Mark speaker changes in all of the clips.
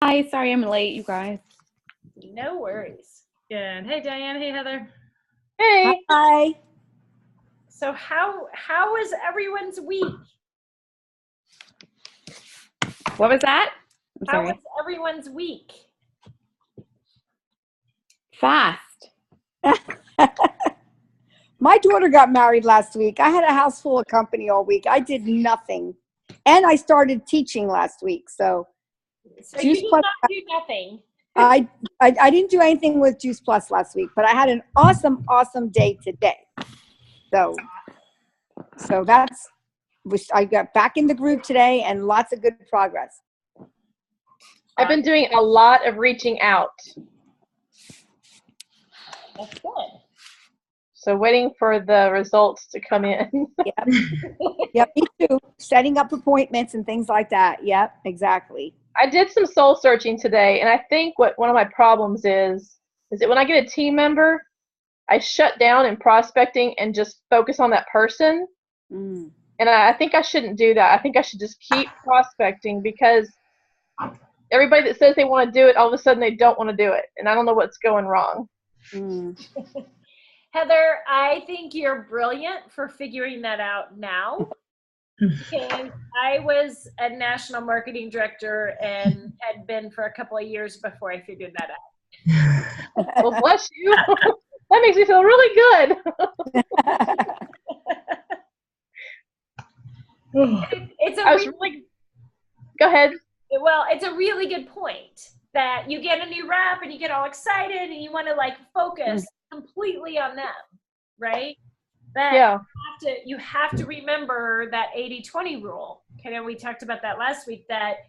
Speaker 1: Hi, sorry I'm late, you guys.
Speaker 2: No worries. Good. Hey, Diane. Hey, Heather.
Speaker 3: Hey.
Speaker 4: Hi.
Speaker 2: So how was everyone's week?
Speaker 1: What was that? I'm
Speaker 2: How
Speaker 1: sorry.
Speaker 2: was everyone's week?
Speaker 1: Fast.
Speaker 4: My daughter got married last week. I had a house full of company all week. I did nothing. And I started teaching last week. So
Speaker 2: you did not do nothing.
Speaker 4: I didn't do anything with Juice Plus last week, but I had an awesome day today. So I got back in the group today and lots of good progress.
Speaker 3: I've been doing a lot of reaching out.
Speaker 2: That's good.
Speaker 3: So waiting for the results to come in.
Speaker 4: Yep, me too. Setting up appointments and things like that. Yep, exactly.
Speaker 3: I did some soul searching today, and I think what one of my problems is that when I get a team member, I shut down in prospecting and just focus on that person.
Speaker 4: Mm.
Speaker 3: And I think I shouldn't do that. I think I should just keep prospecting, because everybody that says they want to do it, all of a sudden they don't want to do it. And I don't know what's going wrong.
Speaker 4: Mm.
Speaker 2: Heather, I think you're brilliant for figuring that out now. And I was a national marketing director and had been for a couple of years before I figured that out.
Speaker 3: Well, bless you. That makes me feel really good. Go ahead.
Speaker 2: Well, it's a really good point that you get a new rep and you get all excited and you want to like focus completely on them, right? But
Speaker 3: yeah.
Speaker 2: You have to remember that 80-20 rule. Okay, we talked about that last week, that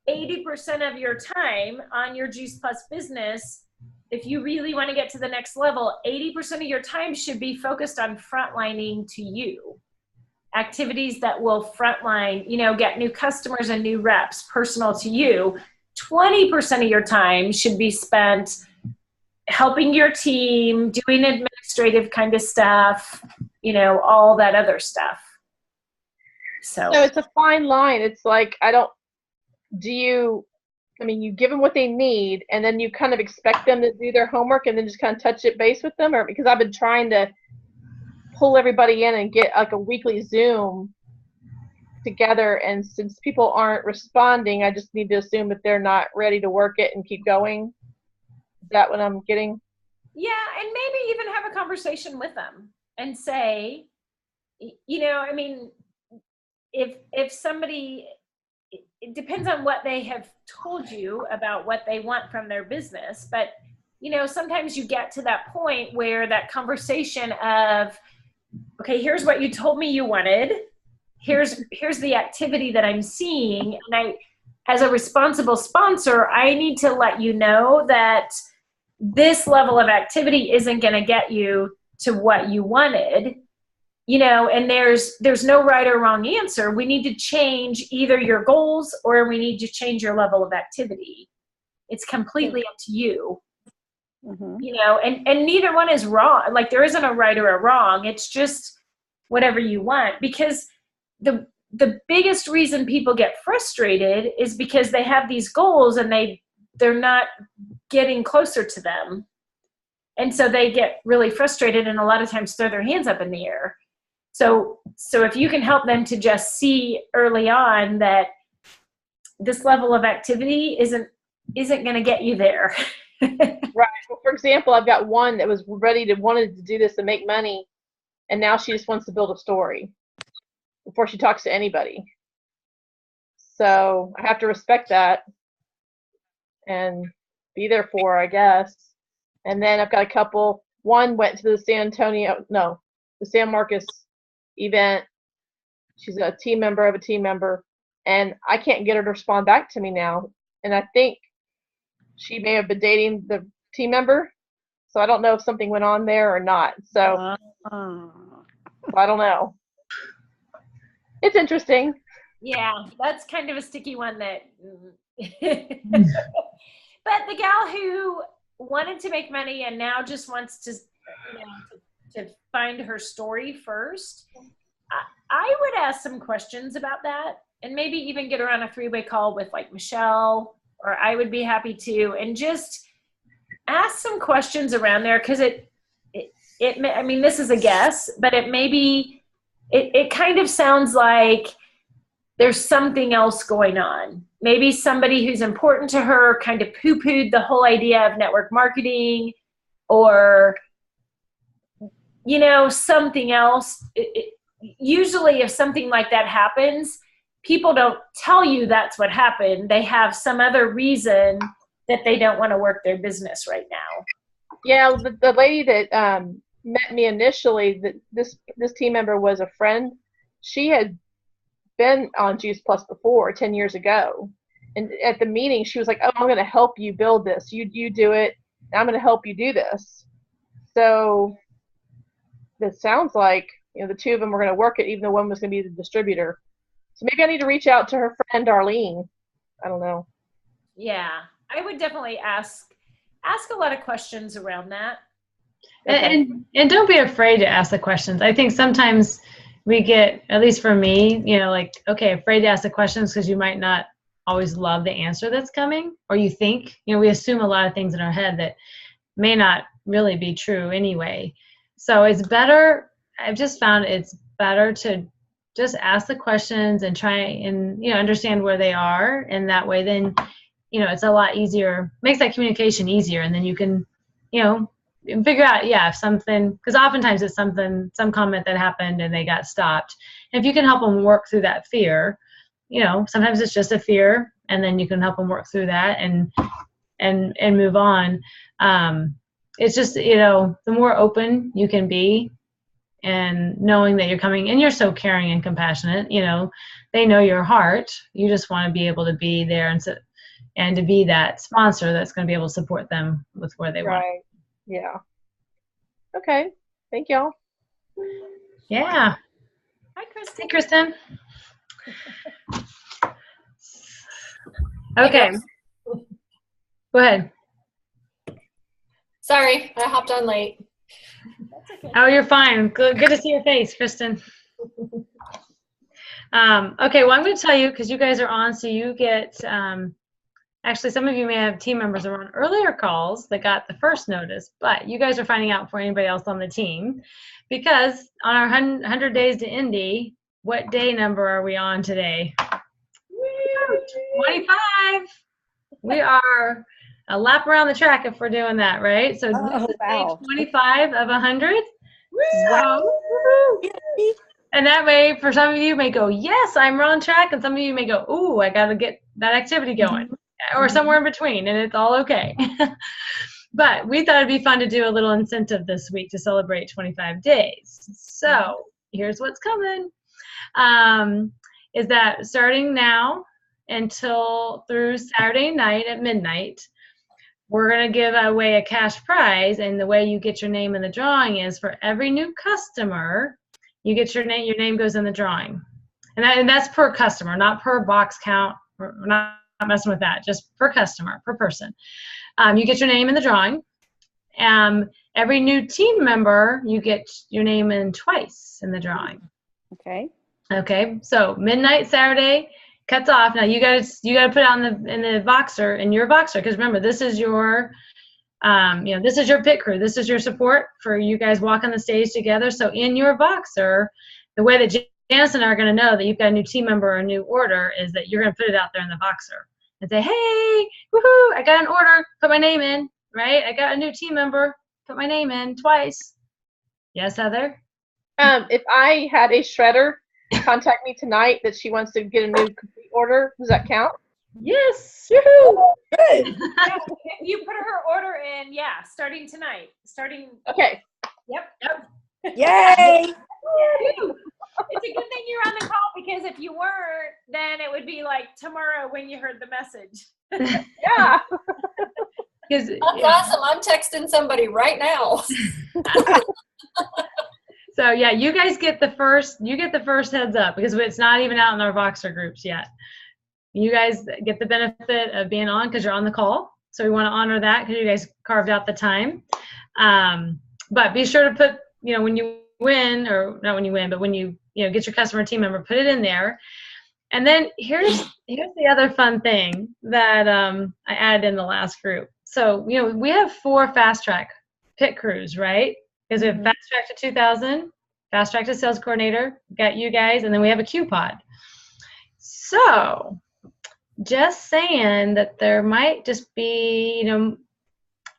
Speaker 2: 80% of your time on your Juice Plus business, if you really want to get to the next level, 80% of your time should be focused on frontlining to you. Activities that will frontline, get new customers and new reps, personal to you. 20% of your time should be spent helping your team, doing administrative kind of stuff, all that other stuff. So
Speaker 3: it's a fine line. It's like, you give them what they need, and then you kind of expect them to do their homework and then just kind of touch it base with them? Or because I've been trying to pull everybody in and get like a weekly Zoom together, and since people aren't responding, I just need to assume that they're not ready to work it and keep going. Is that what I'm getting?
Speaker 2: Yeah, and maybe even have a conversation with them and say, if somebody, it depends on what they have told you about what they want from their business, but sometimes you get to that point where that conversation of, okay, here's what you told me you wanted. Here's the activity that I'm seeing. And as a responsible sponsor, I need to let you know that this level of activity isn't going to get you to what you wanted. And there's no right or wrong answer. We need to change either your goals or we need to change your level of activity. It's completely up to you.
Speaker 4: Mm-hmm.
Speaker 2: And neither one is wrong. Like, there isn't a right or a wrong. It's just whatever you want. Because the biggest reason people get frustrated is because they have these goals and they're not getting closer to them. And so they get really frustrated and a lot of times throw their hands up in the air. So if you can help them to just see early on that this level of activity isn't going to get you there.
Speaker 3: Right. Well, for example, I've got one that was wanted to do this and make money, and now she just wants to build a story before she talks to anybody. So I have to respect that and be there for her, I guess. And then I've got a couple. One went to the San Marcos event. She's a team member of a team member, and I can't get her to respond back to me now. And I think she may have been dating the team member, so I don't know if something went on there or not. So I don't know. It's interesting.
Speaker 2: Yeah, that's kind of a sticky one. That but the gal who wanted to make money and now just wants to to find her story first, I would ask some questions about that, and maybe even get her on a 3-way call with like Michelle or I would be happy to, and just ask some questions around there, because I mean, this is a guess, but it kind of sounds like there's something else going on. Maybe somebody who's important to her kind of poo-pooed the whole idea of network marketing, or, you know, something else. Usually if something like that happens, people don't tell you that's what happened. They have some other reason that they don't want to work their business right now.
Speaker 3: Yeah, the lady that met me initially, this team member was a friend. She had been on Juice Plus before 10 years ago, and at the meeting she was like, "Oh, I'm going to help you build this. You do it, and I'm going to help you do this." So this sounds like, you know, the two of them were going to work it, even though one was going to be the distributor. So maybe I need to reach out to her friend Darlene. I don't know.
Speaker 2: Yeah, I would definitely ask a lot of questions around that.
Speaker 3: Okay.
Speaker 5: And don't be afraid to ask the questions. I think sometimes we get, at least for me, you know, like, okay, afraid to ask the questions because you might not always love the answer that's coming, or you think, you know, we assume a lot of things in our head that may not really be true anyway. So it's better, I've just found it's better to just ask the questions and try and, you know, understand where they are. And that way then, you know, it's a lot easier, makes that communication easier. And then you can, you know, figure out, yeah, if something, because oftentimes it's something, some comment that happened and they got stopped. And if you can help them work through that fear, you know, sometimes it's just a fear, and then you can help them work through that and move on. It's just, you know, the more open you can be, and knowing that you're coming, and you're so caring and compassionate, you know, they know your heart. You just want to be able to be there and to be that sponsor that's going to be able to support them with where they want.
Speaker 3: Right. Yeah. Okay. Thank y'all.
Speaker 5: Yeah.
Speaker 2: Hi, Kristen.
Speaker 5: Hey, Kristen. Okay. Go ahead.
Speaker 6: Sorry, I hopped on late.
Speaker 2: That's okay.
Speaker 5: Oh, you're fine. Good to see your face, Kristen. Okay, well, I'm going to tell you, because you guys are on, so you get, actually, some of you may have team members that were on earlier calls that got the first notice, but you guys are finding out for anybody else on the team, because on our 100 Days to Indy, what day number are we on today? 25. We are a lap around the track if we're doing that, right? So
Speaker 4: Oh,
Speaker 5: this is
Speaker 4: wow.
Speaker 5: day 25 of 100.
Speaker 4: Wow.
Speaker 5: And that way, for some of you may go, yes, I'm on track. And some of you may go, ooh, I got to get that activity going, or somewhere in between, and it's all okay. But we thought it'd be fun to do a little incentive this week to celebrate 25 days. So here's what's coming. Is that starting now until through Saturday night at midnight, we're going to give away a cash prize. And the way you get your name in the drawing is for every new customer, you get your name goes in the drawing. And that's per customer, not per box count. We're not messing with that, just per customer, per person. You get your name in the drawing. Every new team member, you get your name in twice in the drawing.
Speaker 4: Okay.
Speaker 5: Okay, so midnight Saturday cuts off. Now you got to put it on in your Voxer, because remember, this is your this is your pit crew. This is your support for you guys walking the stage together. So in your Voxer, the way that Janice and I are going to know that you've got a new team member or a new order is that you're going to put it out there in the Voxer and say, hey, woohoo, I got an order, put my name in, right? I got a new team member, put my name in twice. Yes, Heather?
Speaker 3: If I had a shredder contact me tonight that she wants to get a new complete order, does that count?
Speaker 5: Yes.
Speaker 4: Good.
Speaker 2: Yeah, if you put her order in, yeah, starting tonight.
Speaker 3: Okay.
Speaker 2: Yep.
Speaker 4: Yay.
Speaker 2: It's a good thing you're on the call, because if you weren't, then it would be like tomorrow when you heard the message.
Speaker 3: Yeah.
Speaker 5: Because
Speaker 6: That's awesome. I'm texting somebody right now.
Speaker 5: so yeah, you guys get the first heads up, because it's not even out in our Voxer groups yet. You guys get the benefit of being on because you're on the call. So we want to honor that because you guys carved out the time. But be sure to put, when you win, or not when you win, but when you get your customer team member, put it in there. And then here's the other fun thing that I added in the last group. So, we have 4 fast track pit crews, right? Because we have fast track to 2000, fast track to sales coordinator, got you guys, and then we have a Q pod. So just saying that there might just be,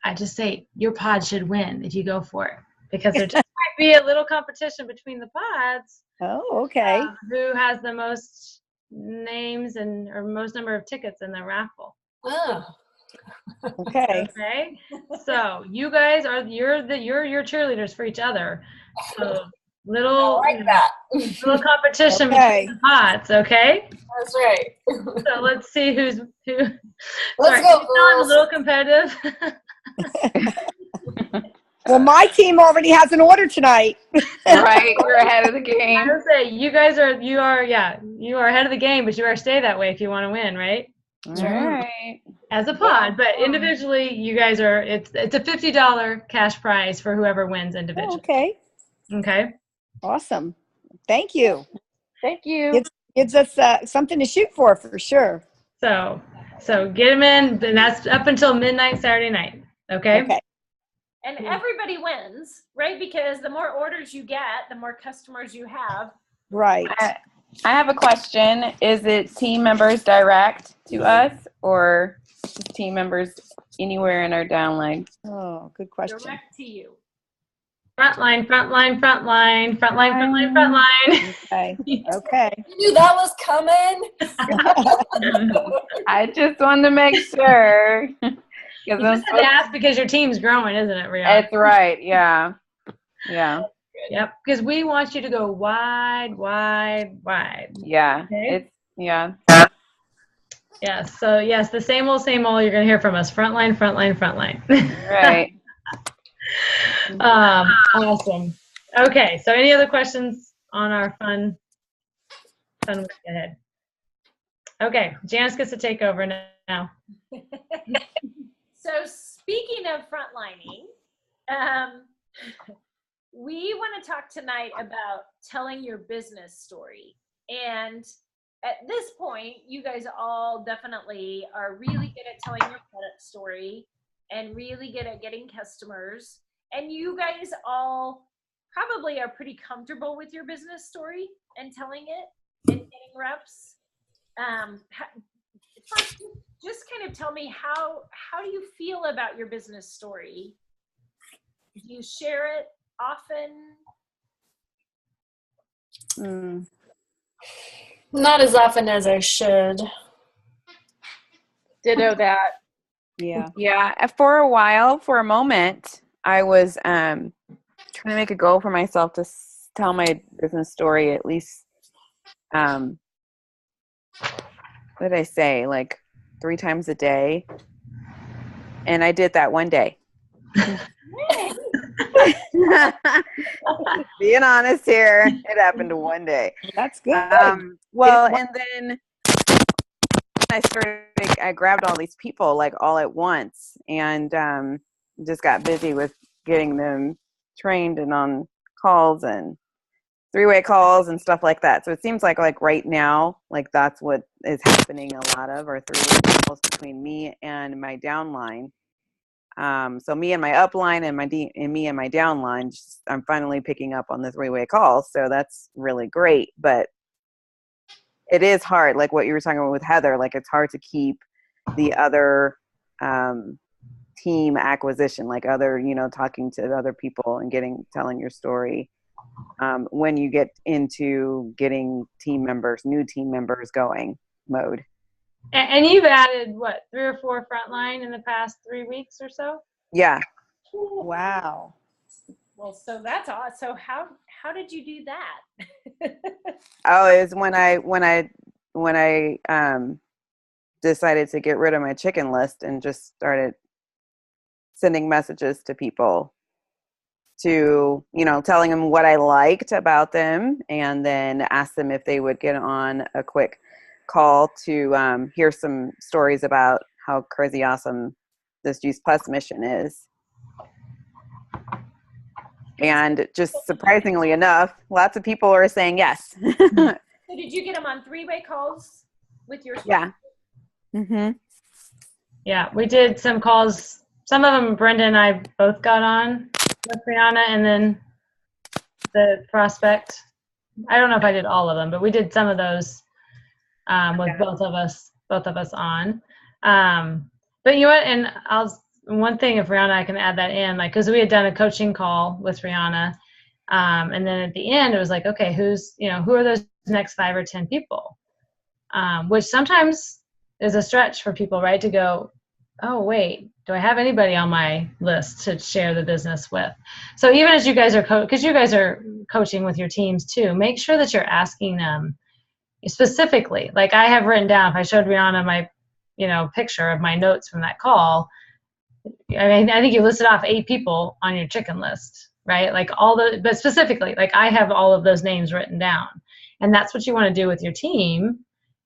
Speaker 5: I just say your pod should win if you go for it, because there just might be a little competition between the pods.
Speaker 4: Oh, okay.
Speaker 5: Who has the most names or most number of tickets in the raffle?
Speaker 6: Oh.
Speaker 4: Okay.
Speaker 5: Okay. So you guys you're your cheerleaders for each other. So
Speaker 6: I
Speaker 5: little
Speaker 6: like that.
Speaker 5: little competition
Speaker 4: Okay.
Speaker 5: between the pods. Okay.
Speaker 6: That's right.
Speaker 5: So let's see who.
Speaker 6: Let's
Speaker 5: Sorry,
Speaker 6: go,
Speaker 5: you sound a
Speaker 6: girls.
Speaker 5: little competitive.
Speaker 4: Well, my team already has an order tonight.
Speaker 1: Right, we're ahead of the
Speaker 5: I
Speaker 1: game.
Speaker 5: would say you guys you are ahead of the game, but you are stay that way if you want to win, right?
Speaker 1: All right.
Speaker 5: As a pod, but individually, you guys are. It's a $50 cash prize for whoever wins individually.
Speaker 4: Okay.
Speaker 5: Okay.
Speaker 4: Awesome. Thank you.
Speaker 3: Thank you.
Speaker 4: Gives us something to shoot for sure.
Speaker 5: So get them in, and that's up until midnight Saturday night. Okay.
Speaker 4: Okay.
Speaker 2: And everybody wins, right? Because the more orders you get, the more customers you have.
Speaker 4: Right.
Speaker 1: I have a question. Is it team members direct to us or just team members anywhere in our downline?
Speaker 4: Oh, good question.
Speaker 2: Direct to you.
Speaker 5: Frontline.
Speaker 4: Okay. Okay.
Speaker 6: You knew that was coming.
Speaker 1: I just wanted to make sure.
Speaker 5: You just have to ask because your team's growing, isn't it, Rihanna?
Speaker 1: That's right. Yeah.
Speaker 5: Yep. Because we want you to go wide.
Speaker 1: Yeah.
Speaker 5: Okay.
Speaker 1: Yeah.
Speaker 5: Yes. So yes, the same old. You're going to hear from us. Frontline.
Speaker 1: Right.
Speaker 5: Awesome. Okay. So any other questions on our fun week ahead? Okay. Janice gets to take over now.
Speaker 2: So speaking of frontlining, we want to talk tonight about telling your business story. And at this point, you guys all definitely are really good at telling your product story and really good at getting customers. And you guys all probably are pretty comfortable with your business story and telling it and getting reps. First, just kind of tell me how do you feel about your business story? Do you share it often?
Speaker 6: Not as often as I should.
Speaker 3: Ditto that.
Speaker 4: Yeah.
Speaker 1: Yeah. For a moment, I was trying to make a goal for myself to tell my business story at least, what did I say? Like 3 times a day. And I did that one day. Being honest here, it happened one day.
Speaker 4: That's good.
Speaker 1: Well, and then I grabbed all these people like all at once and just got busy with getting them trained and on calls and 3-way calls and stuff like that. So it seems like right now, like that's what is happening a lot of, are 3-way calls between me and my downline. So me and my upline and me and my downline, I'm finally picking up on the 3-way calls. So that's really great. But it is hard, like what you were talking about with Heather, like it's hard to keep the other team acquisition, like other, talking to other people and telling your story. When you get into getting new team members going mode.
Speaker 5: And you've added what, 3 or 4 frontline in the past 3 weeks or so?
Speaker 1: Yeah.
Speaker 4: Wow.
Speaker 2: Well, so that's awesome. So how did you do that?
Speaker 1: Oh, it was when I decided to get rid of my chicken list and just started sending messages to people to, telling them what I liked about them, and then ask them if they would get on a quick call to hear some stories about how crazy awesome this Juice Plus mission is. And just surprisingly enough, lots of people are saying yes.
Speaker 2: So did you get them on three-way calls with your
Speaker 1: Yeah. Mm-hmm.
Speaker 5: Yeah, we did some calls. Some of them Brenda and I both got on with Brianna, and then the prospect. I don't know if I did all of them, but we did some of those with both of us on. But you know what? And one thing, if Rihanna, I can add that in, like, because we had done a coaching call with Rihanna, and then at the end it was like, okay, who are those next 5 or 10 people? Which sometimes is a stretch for people, right? To go, oh wait, do I have anybody on my list to share the business with? So even as you guys are because you guys are coaching with your teams too, make sure that you're asking them specifically. Like I have written down, if I showed Rihanna my, picture of my notes from that call, I mean, I think you listed off 8 people on your chicken list, right? Like but specifically, like I have all of those names written down. And that's what you want to do with your team,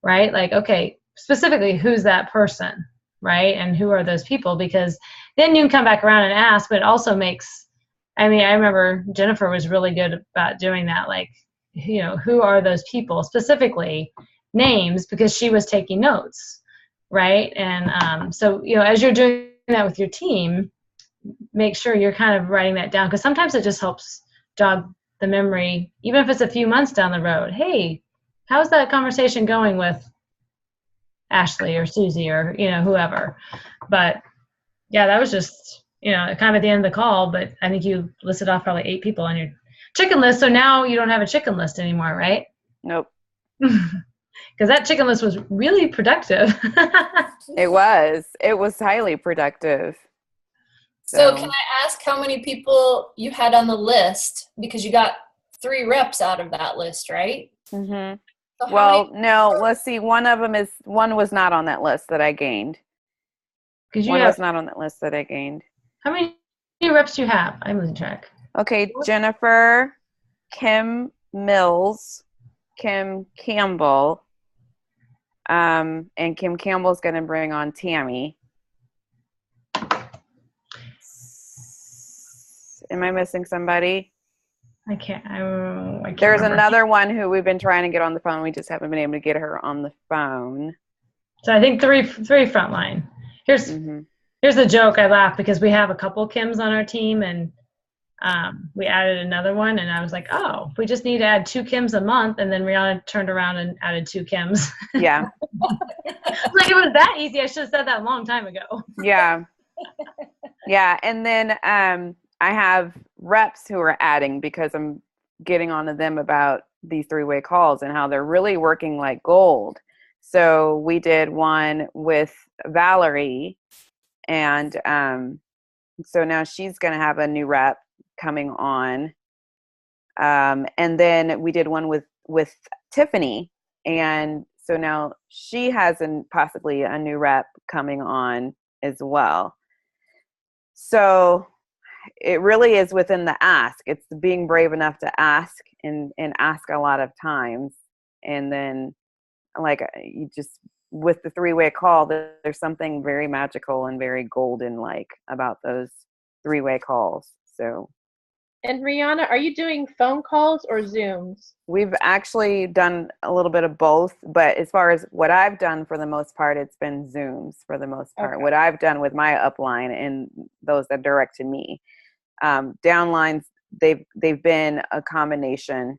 Speaker 5: right? Like, okay, specifically, who's that person, right? And who are those people? Because then you can come back around and ask, but it also I remember Jennifer was really good about doing that. Like, who are those people? Specifically names, because she was taking notes, right? And so, as you're doing that with your team, make sure you're kind of writing that down, because sometimes it just helps jog the memory, even if it's a few months down the road. Hey, how's that conversation going with Ashley or Susie or whoever? But yeah, that was just kind of at the end of the call. But I think you listed off probably 8 people on your chicken list, so now you don't have a chicken list anymore, right?
Speaker 1: Nope.
Speaker 5: Because that chicken list was really productive.
Speaker 1: It was highly productive.
Speaker 6: So can I ask how many people you had on the list? Because you got 3 reps out of that list, right?
Speaker 1: Mm-hmm.
Speaker 6: So
Speaker 1: Well, no, let's see. One was not on that list that I gained. One was not on that list that I gained.
Speaker 5: How many reps do you have? I'm losing track.
Speaker 1: Okay, Jennifer, Kim Mills, Kim Campbell, and Kim Campbell's going to bring on Tammy. Am I missing somebody?
Speaker 5: I can't
Speaker 1: There's
Speaker 5: remember.
Speaker 1: another one who we've been trying to get on the phone. We just haven't been able to get her on the phone.
Speaker 5: So I think three frontline. Here's the joke. I laugh because we have a couple Kims on our team, and we added another one, and I was like, oh, we just need to add 2 Kims a month. And then Rihanna turned around and added 2 Kims.
Speaker 1: Yeah.
Speaker 5: Like, it was that easy. I should have said that a long time ago.
Speaker 1: Yeah. Yeah. And then I have reps who are adding, because I'm getting on to them about these 3-way calls and how they're really working like gold. So we did one with Valerie, and so now she's going to have a new rep coming on. And then we did one with Tiffany, and so now she has possibly a new rep coming on as well. So it really is within the ask. It's being brave enough to ask and ask a lot of times. And then, like, you just, with the 3-way call, there's something very magical and very golden like about those 3-way calls. So.
Speaker 3: And Rihanna, are you doing phone calls or Zooms?
Speaker 1: We've actually done a little bit of both, but as far as what I've done, for the most part, it's been Zooms for the most part. Okay. What I've done with my upline and those that direct to me. Downlines, they've been a combination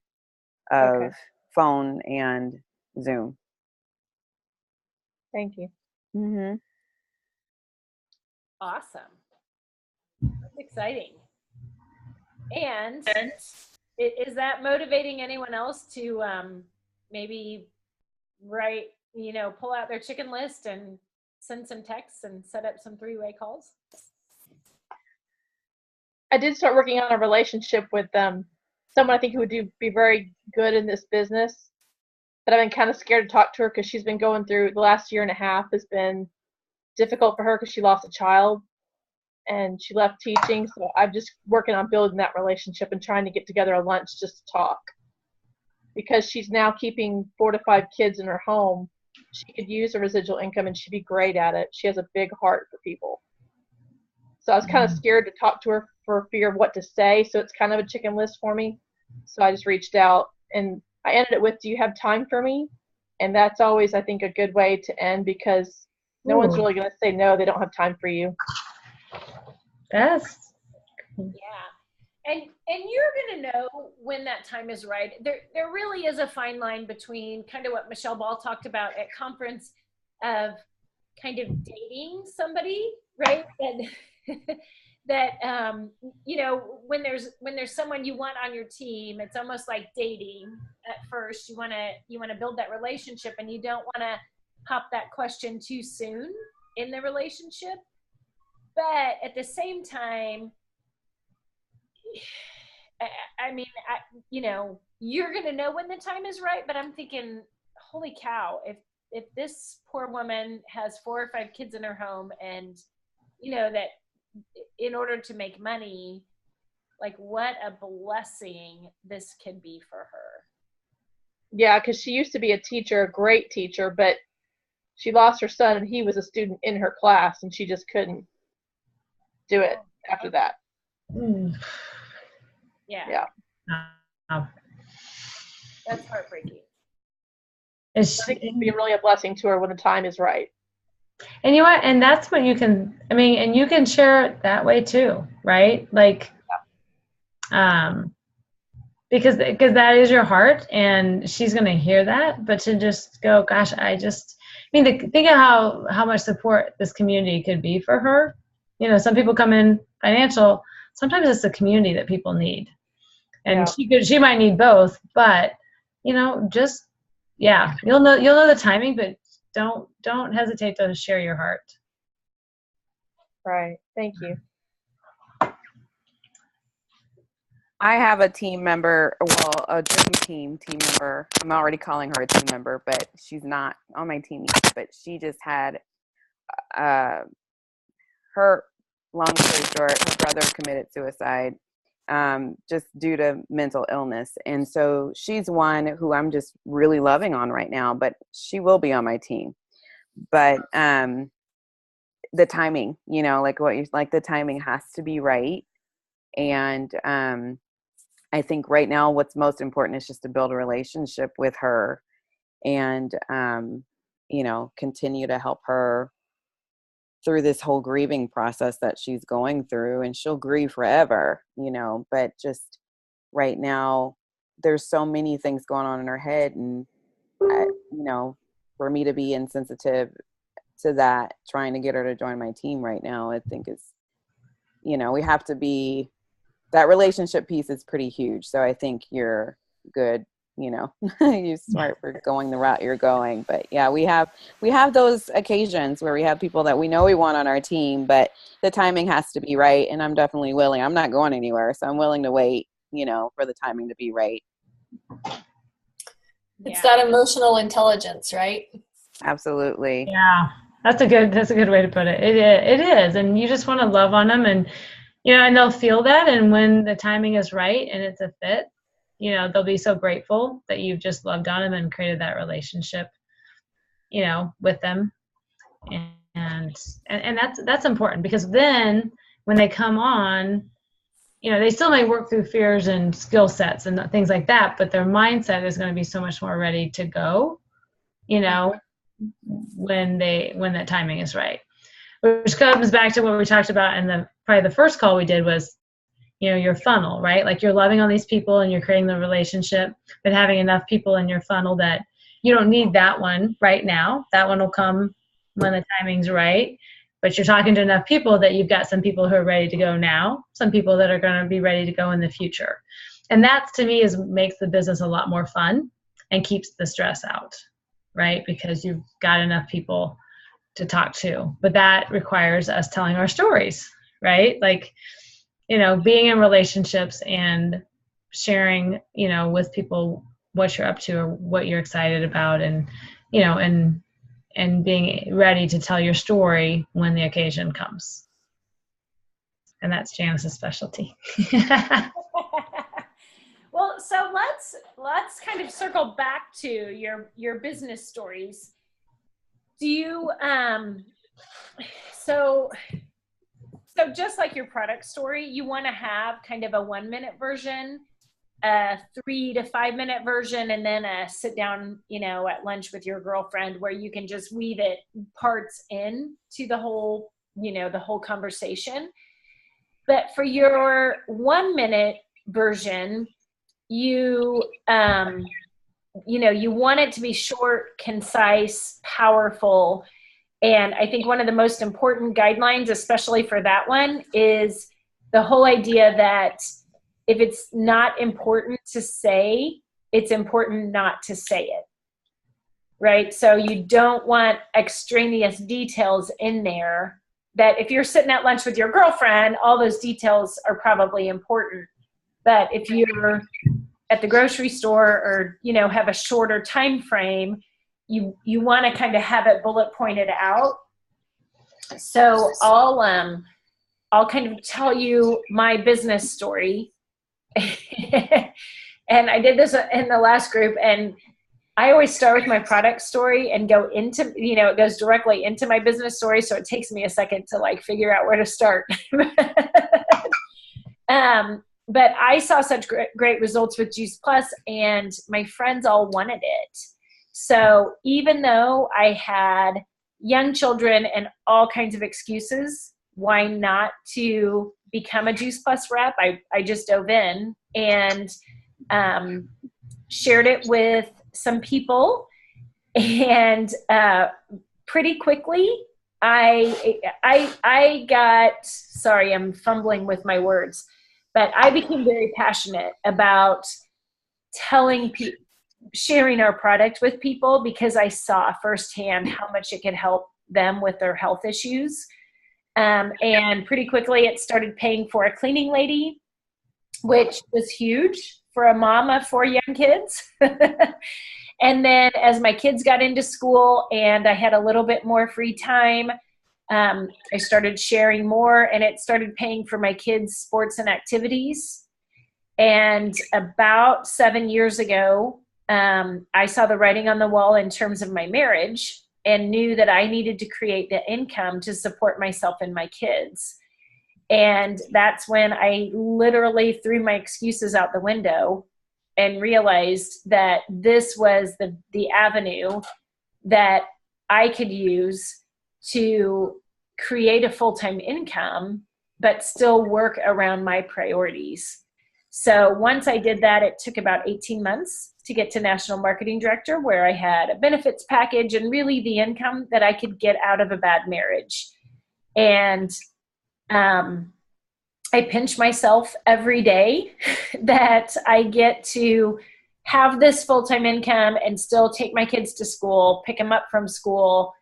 Speaker 1: of phone and Zoom.
Speaker 3: Thank you.
Speaker 1: Mm-hmm.
Speaker 2: Awesome. That's exciting. And is that motivating anyone else to maybe pull out their chicken list and send some texts and set up some 3-way calls?
Speaker 3: I did start working on a relationship with someone I think who would be very good in this business, but I've been kind of scared to talk to her because she's been going through the last year and a half has been difficult for her because she lost a child and she left teaching. So I'm just working on building that relationship and trying to get together a lunch just to talk, because she's now keeping 4 to 5 kids in her home. She could use a residual income and she'd be great at it. She has a big heart for people. So I was kind of scared to talk to her for fear of what to say. So it's kind of a chicken list for me. So I just reached out, and I ended it with, "Do you have time for me?" And that's always, I think, a good way to end, because no one's
Speaker 5: Ooh.
Speaker 3: really going to say no, they don't have time for you.
Speaker 5: That's
Speaker 2: Yeah. And you're going to know when that time is right. There really is a fine line between kind of what Michelle Ball talked about at conference of kind of dating somebody, right? That you know, when there's someone you want on your team, it's almost like dating. At first, you want to build that relationship, and you don't want to pop that question too soon in the relationship. But at the same time, I mean, you know, you're going to know when the time is right, but I'm thinking, holy cow, if this poor woman has 4 or 5 kids in her home, and you know that in order to make money, like, what a blessing this can be for her.
Speaker 3: Yeah, because she used to be a teacher, a great teacher, but she lost her son, and he was a student in her class, and she just couldn't do it after that.
Speaker 2: Yeah.
Speaker 5: wow.
Speaker 2: That's heartbreaking.
Speaker 3: I think it would be really a blessing to her when the time is right.
Speaker 5: And you know what? And that's what you can, I mean, and you can share it that way too, right? Like, because that is your heart, and she's going to hear that, but to just go, gosh, I mean, think of how much support this community could be for her. You know, some people come in financial, sometimes it's the community that people need. And she might need both, but you know, just, yeah, you'll know the timing, but don't hesitate to share your heart.
Speaker 3: Right. Thank you.
Speaker 1: I have a team member, well, a dream team member. I'm already calling her a team member, but she's not on my team yet. But she just had her, long story short, her brother committed suicide just due to mental illness. And so she's one who I'm just really loving on right now, but she will be on my team. But the timing, you know, like the timing has to be right. And I think right now what's most important is just to build a relationship with her and, you know, continue to help her through this whole grieving process that she's going through. And she'll grieve forever, you know, but just right now there's so many things going on in her head. And, you know, for me to be insensitive to that, trying to get her to join my team right now, I think is, you know, we have to be, that relationship piece is pretty huge. So I think you're good, you know, you're smart for going the route you're going. But yeah, we have those occasions where we have people that we know we want on our team, but the timing has to be right. And I'm definitely willing. I'm not going anywhere, so I'm willing to wait, you know, for the timing to be right.
Speaker 6: It's that emotional intelligence, right?
Speaker 1: Absolutely.
Speaker 5: Yeah, that's a good way to put it. It is, and you just want to love on them, and you know, and they'll feel that, and when the timing is right and it's a fit, you know, they'll be so grateful that you've just loved on them and created that relationship, you know, with them, and that's important, because then when they come on, you know, they still may work through fears and skill sets and things like that, but their mindset is going to be so much more ready to go, you know, when that timing is right. Which comes back to what we talked about in probably the first call we did was, you know, your funnel, right? Like you're loving on these people and you're creating the relationship, but having enough people in your funnel that you don't need that one right now. That one will come when the timing's right. But you're talking to enough people that you've got some people who are ready to go now, some people that are going to be ready to go in the future. And that, to me, makes the business a lot more fun and keeps the stress out, right? Because you've got enough people to talk to. But that requires us telling our stories, right? Like, you know, being in relationships and sharing, you know, with people what you're up to or what you're excited about, and, you know, and being ready to tell your story when the occasion comes. And that's Janice's specialty.
Speaker 2: Well, so let's kind of circle back to your business stories. Do you so just like your product story, you want to have kind of a 1-minute version a 3 to 5 minute version, and then a sit down, at lunch with your girlfriend where you can just weave it parts in to the whole, the whole conversation. But for your 1 minute version, you want it to be short, concise, powerful. And I think one of the most important guidelines, especially for that one, is the whole idea that if it's not important to say, it's important not to say it, right? So you don't want extraneous details in there that if you're sitting at lunch with your girlfriend, all those details are probably important. But if you're at the grocery store or, have a shorter time frame, you want to kind of have it bullet pointed out. So I'll kind of tell you my business story. And I did this in the last group, and I always start with my product story and go into, it goes directly into my business story. So it takes me a second to like figure out where to start. But I saw such great results with Juice Plus, and my friends all wanted it. So even though I had young children and all kinds of excuses why not to become a Juice Plus rep, I just dove in and shared it with some people, and pretty quickly I got, sorry, I'm fumbling with my words, but I became very passionate about telling people, sharing our product with people, because I saw firsthand how much it could help them with their health issues. And pretty quickly it started paying for a cleaning lady, which was huge for a mom of 4 young kids. And then as my kids got into school and I had a little bit more free time, I started sharing more, and it started paying for my kids' sports and activities. And about 7 years ago, I saw the writing on the wall in terms of my marriage, and knew that I needed to create the income to support myself and my kids. And that's when I literally threw my excuses out the window and realized that this was the avenue that I could use to create a full-time income, but still work around my priorities. So once I did that, it took about 18 months to get to National Marketing Director, where I had a benefits package and really the income that I could get out of a bad marriage. And I pinch myself every day that I get to have this full-time income and still take my kids to school, pick them up from school,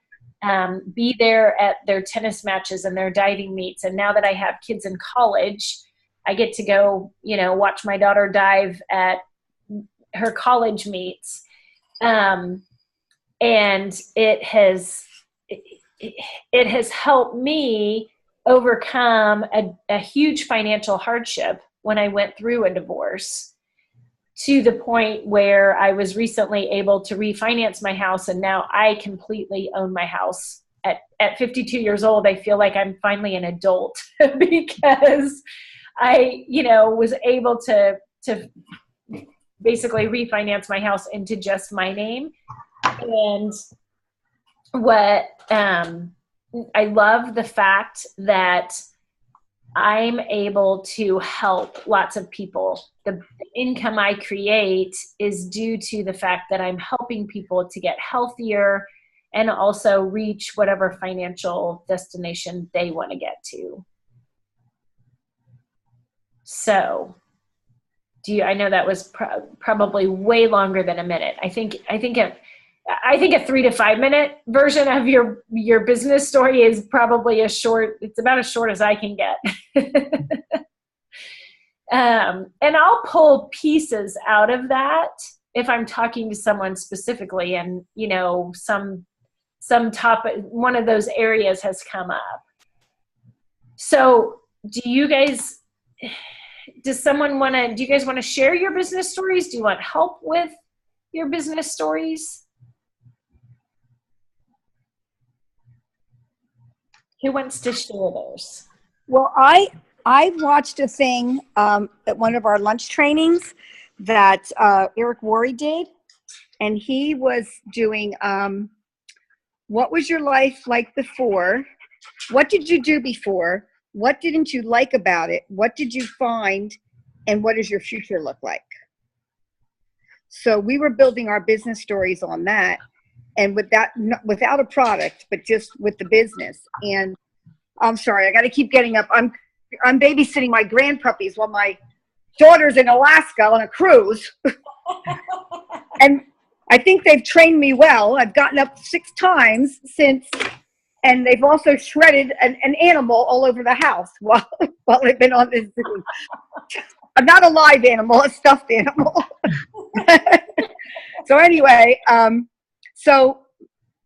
Speaker 2: be there at their tennis matches and their diving meets. And now that I have kids in college, I get to go, watch my daughter dive at her college meets. And it has helped me overcome a huge financial hardship when I went through a divorce, to the point where I was recently able to refinance my house, and now I completely own my house. At 52 years old, I feel like I'm finally an adult because I, was able to basically refinance my house into just my name. And what I love the fact that I'm able to help lots of people. The income I create is due to the fact that I'm helping people to get healthier and also reach whatever financial destination they want to get to. So, I know that was probably way longer than a minute. I think a 3 to 5 minute version of your business story is probably it's about as short as I can get. And I'll pull pieces out of that if I'm talking to someone specifically and, some topic, one of those areas has come up. So do you guys want to share your business stories? Do you want help with your business stories? Who wants to share theirs?
Speaker 4: Well, I watched a thing at one of our lunch trainings that Eric Worre did, and he was doing what was your life like before? What did you do before? What didn't you like about it? What did you find? And what does your future look like? So we were building our business stories on that, and with that, without a product, but just with the business. And I'm sorry, I got to keep getting up. I'm babysitting my grandpuppies while my daughter's in Alaska on a cruise. And I think they've trained me well. I've gotten up 6 times since, and they've also shredded an animal all over the house while I've been on this Zoom. Not a live animal, a stuffed animal. So anyway, so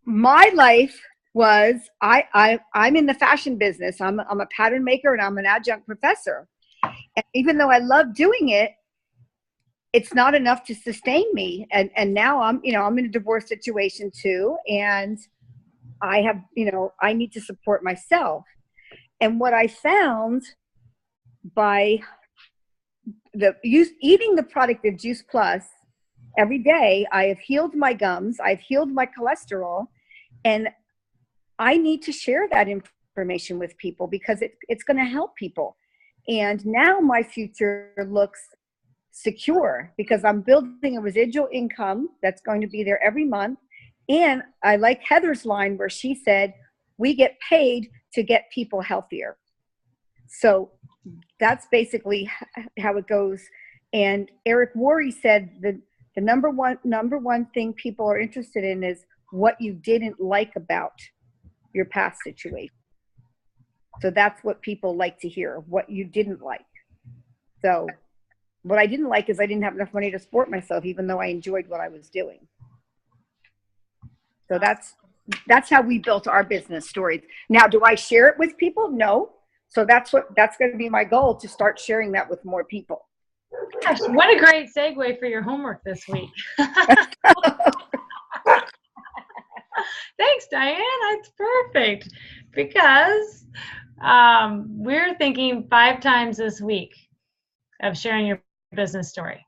Speaker 4: my life was, I'm in the fashion business. I'm a pattern maker and I'm an adjunct professor. And even though I love doing it, it's not enough to sustain me. And now I'm in a divorce situation too. And I have, I need to support myself. And what I found by eating the product of Juice Plus every day, I have healed my gums, I've healed my cholesterol, and I need to share that information with people because it's going to help people. And now my future looks secure because I'm building a residual income that's going to be there every month. And I like Heather's line where she said, we get paid to get people healthier. So that's basically how it goes. And Eric Worre said the number one thing people are interested in is what you didn't like about your past situation. So that's what people like to hear, what you didn't like. So what I didn't like is I didn't have enough money to support myself, even though I enjoyed what I was doing. So that's how we built our business stories. Now, do I share it with people? No. So that's going to be my goal, to start sharing that with more people.
Speaker 5: Gosh, what a great segue for your homework this week. Thanks, Diane. That's perfect. Because we're thinking 5 times this week of sharing your business story.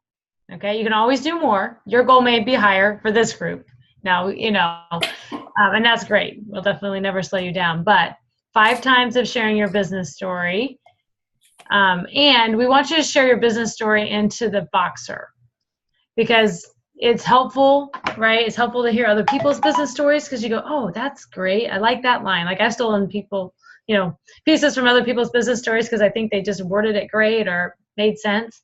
Speaker 5: Okay, you can always do more. Your goal may be higher for this group. Now, and that's great. We'll definitely never slow you down. But 5 times of sharing your business story. And we want you to share your business story into the Boxer because it's helpful, right? It's helpful to hear other people's business stories because you go, oh, that's great. I like that line. Like I've stolen pieces from other people's business stories because I think they just worded it great or made sense.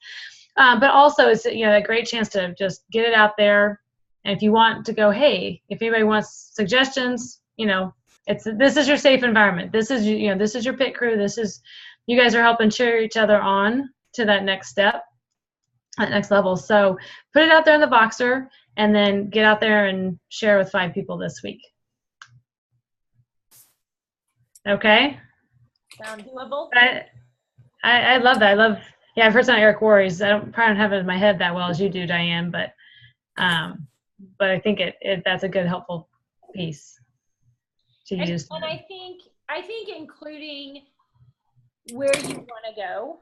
Speaker 5: But also it's, a great chance to just get it out there. And if you want to go, hey, if anybody wants suggestions, this is your safe environment. This is, this is your pit crew. You guys are helping cheer each other on to that next step, that next level. So put it out there in the Boxer and then get out there and share with 5 people this week. Okay.
Speaker 2: Sound doable?
Speaker 5: I love that. I've heard some of Eric Worre's. I probably don't have it in my head that well as you do, Diane, but I think that's a good, helpful piece to use.
Speaker 2: And I think including where you want to go,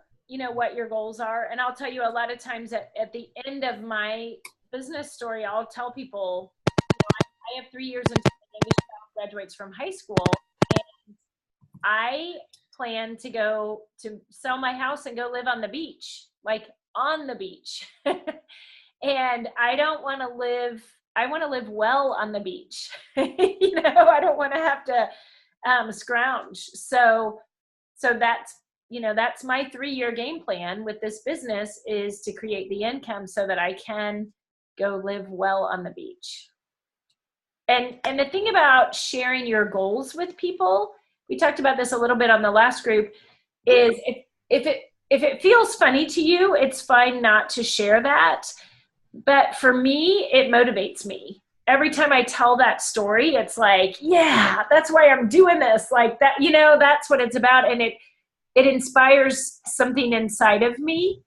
Speaker 2: what your goals are. And I'll tell you, a lot of times at the end of my business story, I'll tell people, I have 3 years until my youngest child graduates from high school. And I plan to go to sell my house and go live on the beach, like on the beach. And I want to live well on the beach. I don't want to have to scrounge. So that's my 3-year game plan with this business, is to create the income so that I can go live well on the beach. And the thing about sharing your goals with people, we talked about this a little bit on the last group, is if it feels funny to you, it's fine not to share that. But for me, it motivates me. Every time I tell that story, it's like, yeah, that's why I'm doing this. Like that, that's what it's about. And it inspires something inside of me.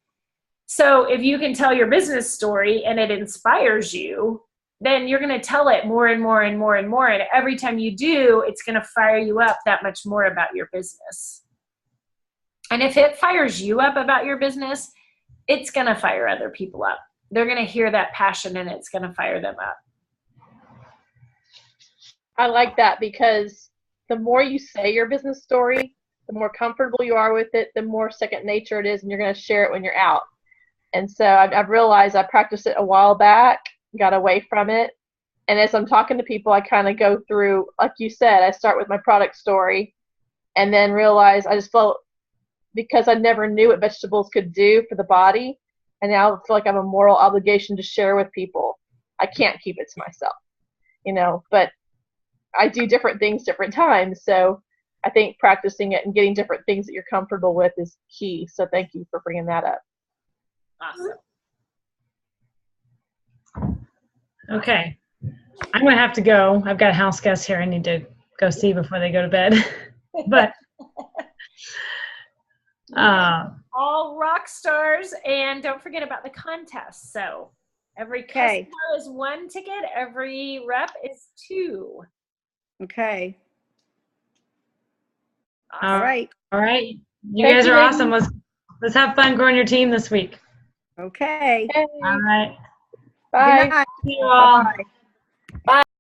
Speaker 2: So if you can tell your business story and it inspires you, then you're going to tell it more and more and more and more. And every time you do, it's going to fire you up that much more about your business. And if it fires you up about your business, it's going to fire other people up. they're going to hear that passion and it's going to fire them up.
Speaker 3: I like that, because the more you say your business story, the more comfortable you are with it, the more second nature it is, and you're going to share it when you're out. And so I've realized I practiced it a while back, got away from it. And as I'm talking to people, I kind of go through, like you said, I start with my product story and then realize I just felt, because I never knew what vegetables could do for the body, and now I feel like I have a moral obligation to share with people. I can't keep it to myself, but I do different things different times. So I think practicing it and getting different things that you're comfortable with is key. So thank you for bringing that up.
Speaker 2: Awesome.
Speaker 5: Okay. I'm going to have to go. I've got house guests here I need to go see before they go to bed. But
Speaker 2: all rock stars, and don't forget about the contest. So every customer is 1 ticket, every rep is 2.
Speaker 4: Okay.
Speaker 2: Awesome.
Speaker 4: All right.
Speaker 5: All right. You guys are awesome. Let's have fun growing your team this week.
Speaker 4: Okay.
Speaker 3: Hey.
Speaker 5: All right.
Speaker 3: Bye.
Speaker 4: Good night.
Speaker 5: See you all.
Speaker 4: Bye-bye.